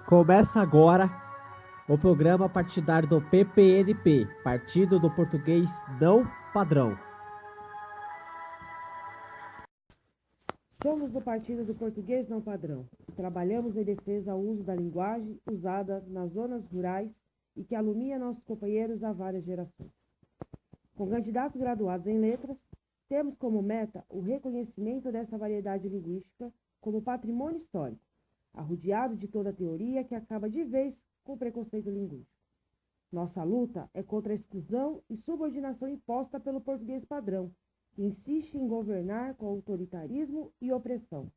Começa agora o programa partidário do PPNP, Partido do Português Não Padrão. Somos do Partido do Português Não Padrão. Trabalhamos em defesa ao uso da linguagem usada nas zonas rurais e que alumia nossos companheiros há várias gerações. Com candidatos graduados em letras, temos como meta o reconhecimento dessa variedade linguística como patrimônio histórico, arrodeado de toda a teoria que acaba de vez com o preconceito linguístico. Nossa luta é contra a exclusão e subordinação imposta pelo português padrão, que insiste em governar com autoritarismo e opressão.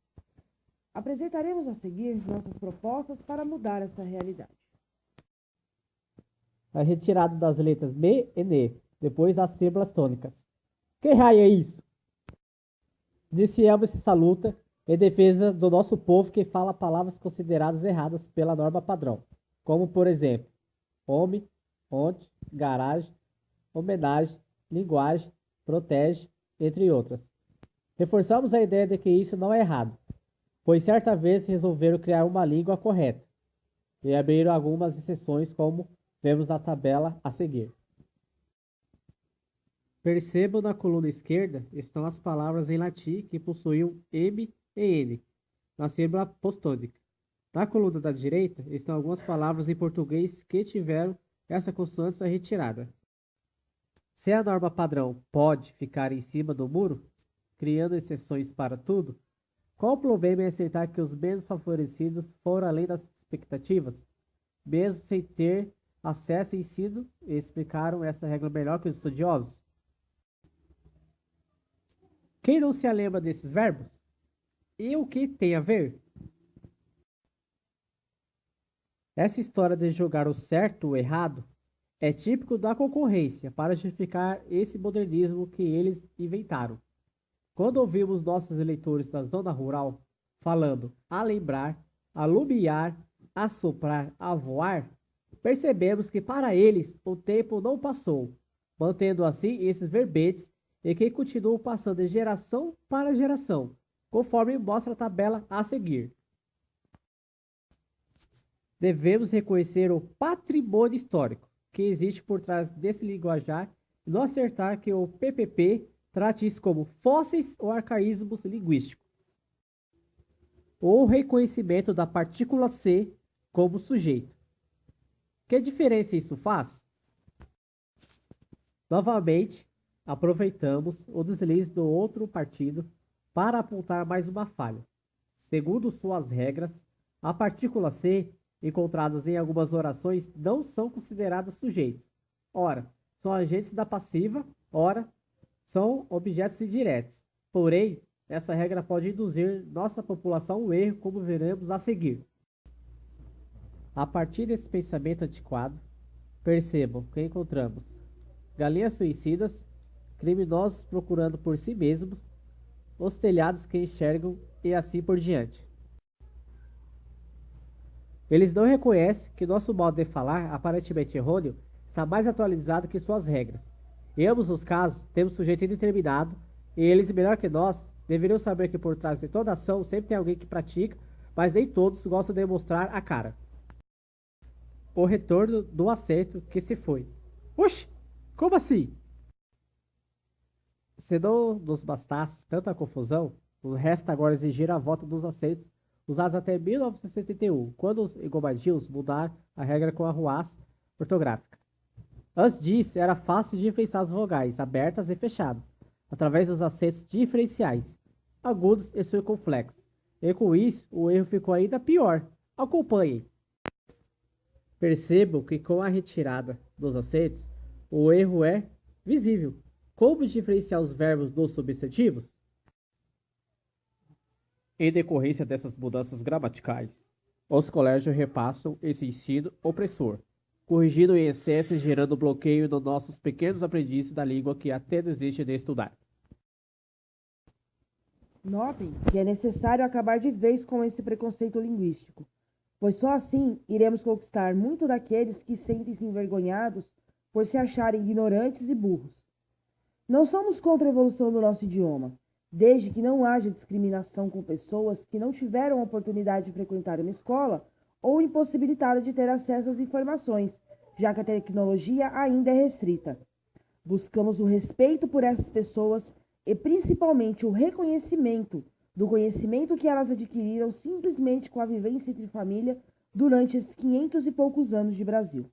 Apresentaremos a seguir nossas propostas para mudar essa realidade. É retirado das letras B e N, depois das sílabas tônicas. Que raio é isso? Iniciamos essa luta em defesa do nosso povo que fala palavras consideradas erradas pela norma padrão, como, por exemplo, homem, onde, garagem, homenagem, linguagem, protege, entre outras. Reforçamos a ideia de que isso não é errado, pois certa vez resolveram criar uma língua correta e abriram algumas exceções, como vemos na tabela a seguir. Percebam na coluna esquerda estão as palavras em latim que possuíam M e N, na sílaba apostônica. Na coluna da direita estão algumas palavras em português que tiveram essa consoante retirada. Se a norma padrão pode ficar em cima do muro, criando exceções para tudo, qual o problema em aceitar que os menos favorecidos foram além das expectativas, mesmo sem ter acesso ao ensino e explicaram essa regra melhor que os estudiosos? Quem não se lembra desses verbos? E o que tem a ver? Essa história de julgar o certo ou o errado é típico da concorrência para justificar esse modernismo que eles inventaram. Quando ouvimos nossos eleitores da zona rural falando a lembrar, a lumiar, a soprar, a voar, percebemos que para eles o tempo não passou, mantendo assim esses verbetes e que continuam passando de geração para geração, conforme mostra a tabela a seguir. Devemos reconhecer o patrimônio histórico que existe por trás desse linguajar e não acertar que o PPP trate isso como fósseis ou arcaísmos linguísticos. Ou reconhecimento da partícula C como sujeito. Que diferença isso faz? Novamente, aproveitamos o deslize do outro partido para apontar mais uma falha. Segundo suas regras, a partícula C, encontradas em algumas orações, não são consideradas sujeitos. Ora, são agentes da passiva, ora, são objetos indiretos. Porém, essa regra pode induzir nossa população ao erro, como veremos a seguir. A partir desse pensamento antiquado, percebam que encontramos galinhas suicidas, criminosos procurando por si mesmos, os telhados que enxergam e assim por diante. Eles não reconhecem que nosso modo de falar, aparentemente errôneo, está mais atualizado que suas regras. Em ambos os casos, temos sujeito indeterminado, e eles, melhor que nós, deveriam saber que por trás de toda ação sempre tem alguém que pratica, mas nem todos gostam de mostrar a cara. O retorno do acento que se foi. Oxi, como assim? Se não nos bastasse tanta confusão, nos resta agora exigir a volta dos acentos usados até 1971, quando os engomadios mudaram a regra com a ruaz ortográfica. Antes disso, era fácil diferenciar as vogais abertas e fechadas, através dos acentos diferenciais, agudos e circunflexos. E com isso, o erro ficou ainda pior. Acompanhem. Percebam que com a retirada dos acentos, o erro é visível. Como diferenciar os verbos dos substantivos? Em decorrência dessas mudanças gramaticais, os colégios repassam esse ensino opressor, corrigindo em excesso e gerando bloqueio nos nossos pequenos aprendizes da língua que até desistem de estudar. Notem que é necessário acabar de vez com esse preconceito linguístico, pois só assim iremos conquistar muito daqueles que sentem-se envergonhados por se acharem ignorantes e burros. Não somos contra a evolução do nosso idioma, desde que não haja discriminação com pessoas que não tiveram a oportunidade de frequentar uma escola ou impossibilitada de ter acesso às informações, já que a tecnologia ainda é restrita. Buscamos o respeito por essas pessoas e principalmente o reconhecimento do conhecimento que elas adquiriram simplesmente com a vivência entre família durante esses 500 e poucos anos de Brasil.